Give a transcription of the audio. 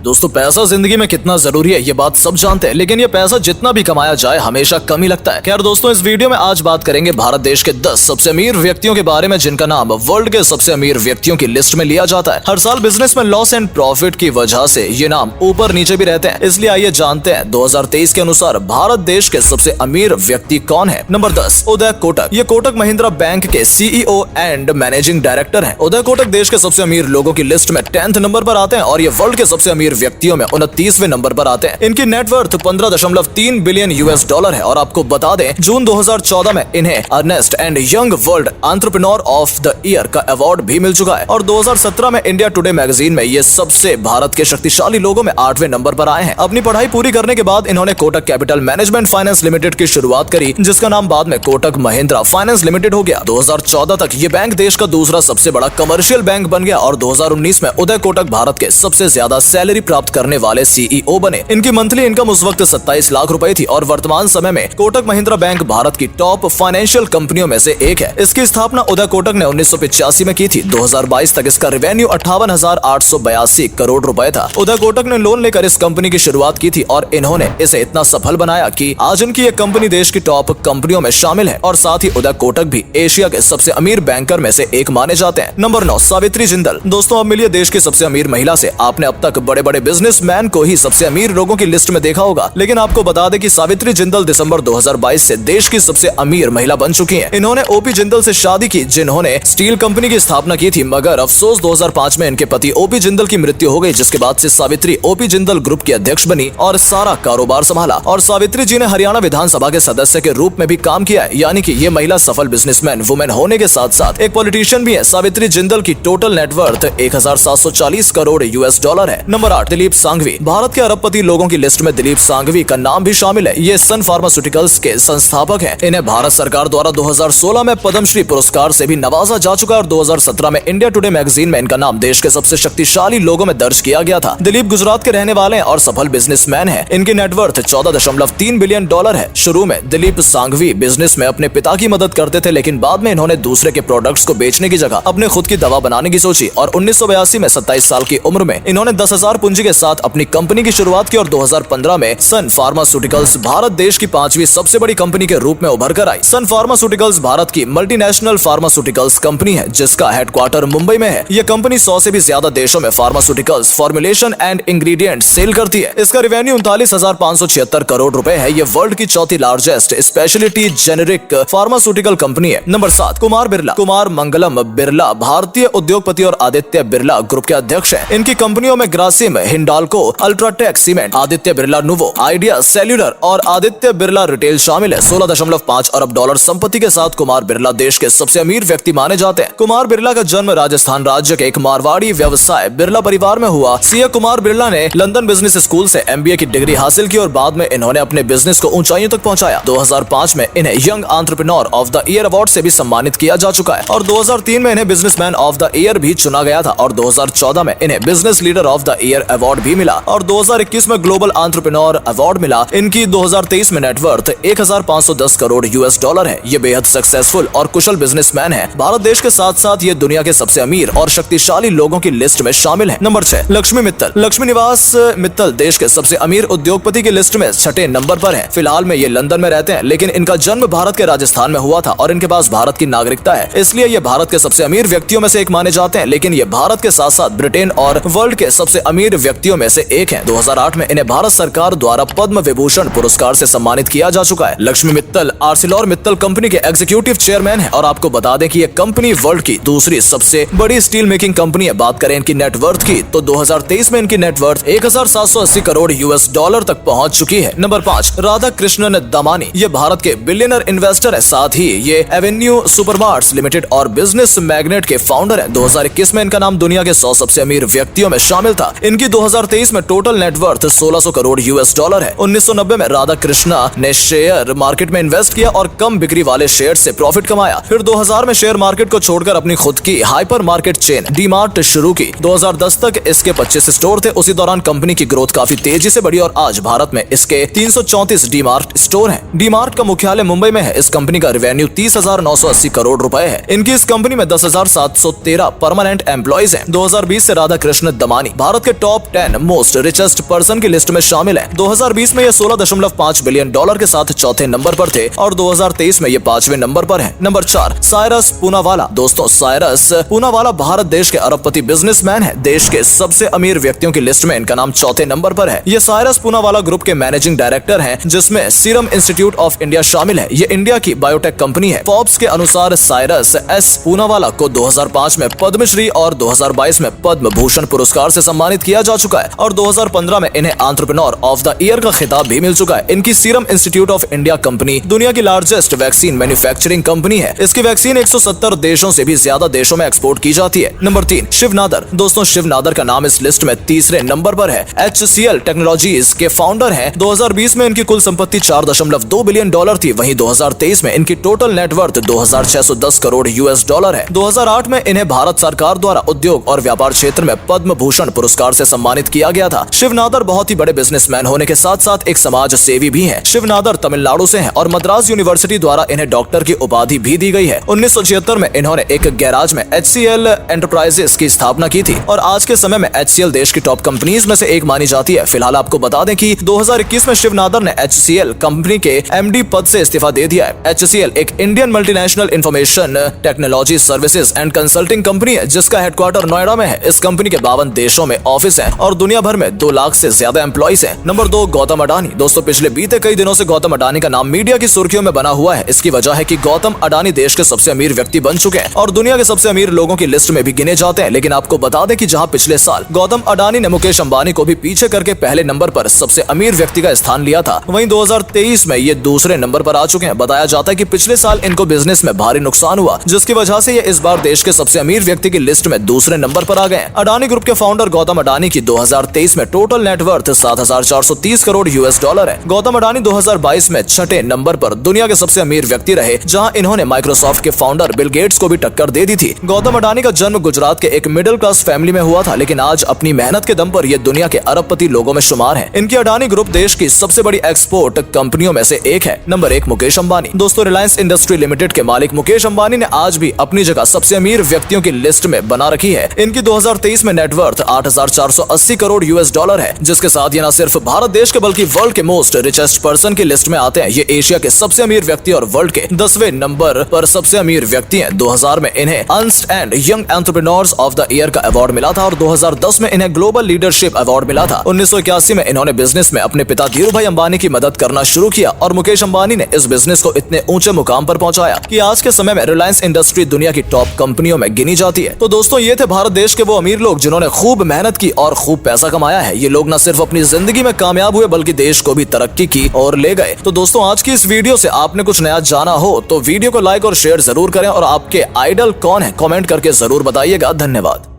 दोस्तों पैसा जिंदगी में कितना जरूरी है ये बात सब जानते हैं, लेकिन ये पैसा जितना भी कमाया जाए हमेशा कम ही लगता है। खैर दोस्तों, इस वीडियो में आज बात करेंगे भारत देश के 10 सबसे अमीर व्यक्तियों के बारे में जिनका नाम वर्ल्ड के सबसे अमीर व्यक्तियों की लिस्ट में लिया जाता है। हर साल बिजनेस में लॉस एंड प्रॉफिट की वजह से ये नाम ऊपर नीचे भी रहते हैं, इसलिए आइए जानते हैं 2023 के अनुसार भारत देश के सबसे अमीर व्यक्ति कौन है। नंबर 10, उदय कोटक। ये कोटक महिंद्रा बैंक के CEO एंड मैनेजिंग डायरेक्टर हैं। उदय कोटक देश के सबसे अमीर लोगों की लिस्ट में 10th नंबर पर आते हैं और ये वर्ल्ड के सबसे अमीर व्यक्तियों में 29वें नंबर पर आते हैं। इनकी नेटवर्थ 15.3 बिलियन $, है और आपको बता दें जून 2014 में इन्हें Ernst and Young world entrepreneur of the year का अवार्ड भी मिल चुका है और 2017 में इंडिया टुडे मैगजीन में ये सबसे भारत के शक्तिशाली लोगों में 8वें नंबर पर आए हैं। अपनी पढ़ाई पूरी करने के बाद इन्होंने Kotak capital management finance limited की शुरुआत करी, जिसका नाम बाद में कोटक महिंद्रा फाइनेंस लिमिटेड हो गया। 2014 तक ये बैंक देश का दूसरा सबसे बड़ा कमर्शियल बैंक बन गया और 2019 में उदय कोटक भारत के सबसे ज्यादा सैलरी प्राप्त करने वाले CEO बने। इनकी मंथली इनकम उस वक्त 27 लाख रुपए थी और वर्तमान समय में कोटक महिंद्रा बैंक भारत की टॉप फाइनेंशियल कंपनियों में से एक है। इसकी स्थापना उदय कोटक ने 1985 में की थी। 2022 तक इसका रेवेन्यू 58,882 करोड़ रुपए था। उदय कोटक ने लोन लेकर इस कंपनी की शुरुआत की थी और इन्होंने इसे इतना सफल बनाया कि आज इनकी ये कंपनी देश की टॉप कंपनियों में शामिल है और साथ ही उदय कोटक भी एशिया के सबसे अमीर बैंकर में से एक माने जाते हैं। नंबर 9, सावित्री जिंदल। दोस्तों, अब मिलिए देश की सबसे अमीर महिला से। आपने अब तक बड़े बड़े बिजनेसमैन को ही सबसे अमीर लोगों की लिस्ट में देखा होगा, लेकिन आपको बता दें कि सावित्री जिंदल दिसंबर 2022 से देश की सबसे अमीर महिला बन चुकी हैं। इन्होंने ओपी जिंदल से शादी की, जिन्होंने स्टील कंपनी की स्थापना की थी, मगर अफसोस 2005 में इनके पति ओपी जिंदल की मृत्यु हो गई, जिसके बाद से सावित्री ओपी जिंदल ग्रुप की अध्यक्ष बनी और सारा कारोबार संभाला। और सावित्री जी ने हरियाणा विधानसभा के सदस्य के रूप में भी काम किया है, यानी कि ये महिला सफल बिजनेसमैन वुमेन होने के साथ साथ एक पॉलिटिशियन भी है। सावित्री जिंदल की टोटल नेटवर्थ 1,740 करोड़ $। है। नंबर 8, दिलीप सांघवी। भारत के अरबपति लोगों की लिस्ट में दिलीप सांघवी का नाम भी शामिल है। ये सन फार्मास्यूटिकल्स के संस्थापक हैं। इन्हें भारत सरकार द्वारा 2016 में पद्मश्री पुरस्कार से भी नवाजा जा चुका है और 2017 में इंडिया टुडे मैगजीन में इनका नाम देश के सबसे शक्तिशाली लोगों में दर्ज किया गया था। दिलीप गुजरात के रहने वाले हैं और सफल बिजनेसमैन हैं। इनकी नेटवर्थ 14.3 बिलियन $। है। शुरू में दिलीप सांघवी बिजनेस में अपने पिता की मदद करते थे, लेकिन बाद में इन्होंने दूसरे के प्रोडक्ट्स को बेचने की जगह अपने खुद की दवा बनाने की सोची और 1982 में 27 साल की उम्र में इन्होंने 10,000 पूंजी के साथ अपनी कंपनी की शुरुआत की और 2015 में सन फार्मास्यूटिकल्स भारत देश की 5वीं सबसे बड़ी कंपनी के रूप में उभर कर आई। सन फार्मास्यूटिकल्स भारत की मल्टीनेशनल फार्मास्यूटिकल्स कंपनी है, जिसका हेडक्वार्टर मुंबई में है। यह कंपनी 100 से भी ज्यादा देशों में pharmaceuticals formulation and ingredients sell करती है। इसका रेवेन्यू 39,576 करोड़ रुपए है। यह वर्ल्ड की चौथी largest speciality generic pharmaceutical company है। नंबर 7, कुमार बिरला। कुमार मंगलम बिरला भारतीय उद्योगपति और आदित्य बिरला ग्रुप के अध्यक्ष हैं। इनकी कंपनियों में ग्रासिम, हिंडाल्को, अल्ट्राटेक सीमेंट, आदित्य बिरला नुवो, आइडिया सेल्यूलर और आदित्य बिरला रिटेल शामिल है। 16.5 अरब डॉलर संपत्ति के साथ कुमार बिरला देश के सबसे अमीर व्यक्ति माने जाते हैं। कुमार बिरला का जन्म राजस्थान राज्य के एक मारवाड़ी व्यवसाय बिरला परिवार में हुआ। सीए कुमार बिरला ने लंदन बिजनेस स्कूल से MBA की डिग्री हासिल की और बाद में इन्होंने अपने बिजनेस को ऊंचाइयों तक पहुंचाया। 2005 में इन्हें young entrepreneur of the year award से भी सम्मानित किया जा चुका है और 2003 में इन्हें बिजनेसमैन ऑफ द ईयर भी चुना गया था और 2014 में इन्हें business leader of the year award भी मिला और 2021 में ग्लोबल एंटरप्रेन्योर अवार्ड मिला। इनकी 2023 में नेटवर्थ 1,510 करोड़ $। है। ये बेहद सक्सेसफुल और कुशल बिजनेसमैन है। भारत देश के साथ साथ ये दुनिया के सबसे अमीर और शक्तिशाली लोगों की लिस्ट में शामिल है। नंबर 6, लक्ष्मी मित्तल। लक्ष्मी निवास मित्तल देश के सबसे अमीर उद्योगपति की लिस्ट में 6ठे नंबर पर है। फिलहाल में ये लंदन में रहते हैं, लेकिन इनका जन्म भारत के राजस्थान में हुआ था और इनके पास भारत की नागरिकता है, इसलिए ये भारत के सबसे अमीर व्यक्तियों में से एक माने जाते हैं। लेकिन ये भारत के साथ साथ ब्रिटेन और वर्ल्ड के सबसे अमीर व्यक्तियों में से एक है। 2008 में इन्हें भारत सरकार द्वारा पद्म विभूषण पुरस्कार से सम्मानित किया जा चुका है। लक्ष्मी मित्तल आर्सिलॉर मित्तल कंपनी के एग्जीक्यूटिव चेयरमैन है और आपको बता दें कि ये कंपनी वर्ल्ड की दूसरी सबसे बड़ी स्टील मेकिंग कंपनी है। बात करें इनकी नेटवर्थ की तो 2023 में इनकी नेटवर्थ 1,780 करोड़ $। तक पहुंच चुकी है। नंबर 5, राधा कृष्णन दमानी। ये भारत के बिलियनर इन्वेस्टर है, साथ ही ये एवेन्यू सुपरमार्ट्स लिमिटेड और बिजनेस मैग्नेट के फाउंडर है। 2021 में इनका नाम दुनिया के 100 सबसे अमीर व्यक्तियों में शामिल था। इनकी 2023 में टोटल नेटवर्थ 1600 करोड़ $। है। 1990 में राधा कृष्णा ने शेयर मार्केट में इन्वेस्ट किया और कम बिक्री वाले शेयर से प्रॉफिट कमाया। फिर 2000 में शेयर मार्केट को छोड़कर अपनी खुद की हाइपर मार्केट चेन डीमार्ट शुरू की। 2010 तक इसके 25 स्टोर थे। उसी दौरान कंपनी की ग्रोथ काफी तेजी से बढ़ी और आज भारत में इसके 334 डीमार्ट स्टोर हैं। डीमार्ट का मुख्यालय मुंबई में है। इस कंपनी का रेवेन्यू 30,980 करोड़ रुपए है। इनकी इस कंपनी में 10,713 परमानेंट एम्प्लॉइज हैं। 2020 से राधा कृष्ण दमानी भारत के top top 10 most richest person की लिस्ट में शामिल है। 2020 में ये $16.5 बिलियन के साथ चौथे नंबर पर थे और 2023 में ये 5वें नंबर पर है। नंबर 4, साइरस पूनावाला। दोस्तों, साइरस पूनावाला भारत देश के अरबपति बिजनेसमैन है। देश के सबसे अमीर व्यक्तियों की लिस्ट में इनका नाम चौथे नंबर पर है। ये साइरस पूनावाला ग्रुप के मैनेजिंग डायरेक्टर हैं, जिसमें सीरम इंस्टीट्यूट ऑफ इंडिया शामिल है। ये इंडिया की बायोटेक कंपनी है। फोर्ब्स के अनुसार साइरस एस पूनावाला को 2005 में पद्मश्री और 2022 में पद्म भूषण पुरस्कार से सम्मानित किया जा चुका है और 2015 में इन्हें एंटरप्रेन्योर ऑफ द ईयर का खिताब भी मिल चुका है। इनकी serum institute of India company दुनिया की लार्जेस्ट वैक्सीन मैन्युफैक्चरिंग कंपनी है। इसकी वैक्सीन 170 देशों से भी ज्यादा देशों में एक्सपोर्ट की जाती है। नंबर 3, शिव नादर। दोस्तों, शिव नादर का नाम इस लिस्ट में तीसरे नंबर पर है। HCL टेक्नोलॉजीज के फाउंडर हैं। 2020 में इनकी कुल संपत्ति $4.2 बिलियन थी। वहीं 2023 में इनकी टोटल नेटवर्थ $2,610 करोड़ है। 2008 में इन्हें भारत सरकार द्वारा उद्योग और व्यापार क्षेत्र में पद्म भूषण पुरस्कार से सम्मानित किया गया था। शिव नादर बहुत ही बड़े बिजनेसमैन होने के साथ साथ एक समाज सेवी भी हैं। शिव नादर तमिलनाडु से हैं और मद्रास यूनिवर्सिटी द्वारा इन्हें डॉक्टर की उपाधि भी दी गई है। 1976 में इन्होंने एक गैराज में HCL एंटरप्राइजेस की स्थापना की थी और आज के समय में HCL देश की टॉप कंपनीज में से एक मानी जाती है। फिलहाल आपको बता दें कि 2021 में शिव नादर ने HCL कंपनी के MD पद से इस्तीफा दे दिया है। HCL एक Indian multinational information technology services and consulting company है, जिसका हेडक्वार्टर नोएडा में है। इस कंपनी के 52 देशों में ऑफिस है और दुनिया भर में 2 लाख से ज्यादा एम्प्लॉइज हैं। नंबर 2, गौतम अडानी। दोस्तों, पिछले बीते कई दिनों से गौतम अडानी का नाम मीडिया की सुर्खियों में बना हुआ है। इसकी वजह है कि गौतम अडानी देश के सबसे अमीर व्यक्ति बन चुके हैं और दुनिया के सबसे अमीर लोगों की लिस्ट में भी गिने जाते हैं। लेकिन आपको बता दें कि जहां पिछले साल गौतम अडानी ने मुकेश अंबानी को भी पीछे करके पहले नंबर पर सबसे अमीर व्यक्ति का स्थान लिया था, वहीं 2023 में ये दूसरे नंबर पर आ चुके हैं। बताया जाता है कि पिछले साल इनको बिजनेस में भारी नुकसान हुआ, जिसकी वजह से ये इस बार देश के सबसे अमीर व्यक्ति की लिस्ट में दूसरे नंबर पर आ गए। अडानी ग्रुप के फाउंडर गौतम अडानी की 2023 में टोटल नेटवर्थ $7,430 करोड़ है। गौतम अडानी 2022 में छठे नंबर पर दुनिया के सबसे अमीर व्यक्ति रहे, जहां इन्होंने माइक्रोसॉफ्ट के फाउंडर बिल गेट्स को भी टक्कर दे दी थी। गौतम अडानी का जन्म गुजरात के एक मिडिल क्लास फैमिली में हुआ था, लेकिन आज अपनी मेहनत के दम पर ये दुनिया के अरबपति लोगों में शुमार है। इनकी अडानी ग्रुप देश की सबसे बड़ी एक्सपोर्ट कंपनियों में से एक है। नंबर 1, मुकेश अंबानी। दोस्तों, रिलायंस इंडस्ट्री लिमिटेड के मालिक मुकेश अंबानी ने आज भी अपनी जगह सबसे अमीर व्यक्तियों की लिस्ट में बना रखी है। इनकी 2023 में नेटवर्थ $8,480 करोड़ है, जिसके साथ ये न सिर्फ भारत देश के बल्कि वर्ल्ड के मोस्ट रिचेस्ट पर्सन की लिस्ट में आते हैं। ये एशिया के सबसे अमीर व्यक्ति और वर्ल्ड के 10वें नंबर पर सबसे अमीर व्यक्ति हैं। 2000 में इन्हें Ernst and young entrepreneurs of the year का अवार्ड मिला था और 2010 में इन्हें ग्लोबल लीडरशिप अवार्ड मिला था। 1981 में इन्होंने बिजनेस में अपने पिता धीरूभाई अंबानी की मदद करना शुरू किया और मुकेश अंबानी ने इस बिजनेस को इतने ऊंचे मुकाम पर पहुंचाया कि आज के समय में रिलायंस इंडस्ट्री दुनिया की टॉप कंपनियों में गिनी जाती है। तो दोस्तों, ये थे भारत देश के वो अमीर लोग जिन्होंने खूब मेहनत की और खूब पैसा कमाया है। ये लोग न सिर्फ अपनी जिंदगी में कामयाब हुए बल्कि देश को भी तरक्की की और ले गए। तो दोस्तों, आज की इस वीडियो से आपने कुछ नया जाना हो तो वीडियो को लाइक और शेयर जरूर करें और आपके आइडल कौन है कमेंट करके जरूर बताइएगा। धन्यवाद।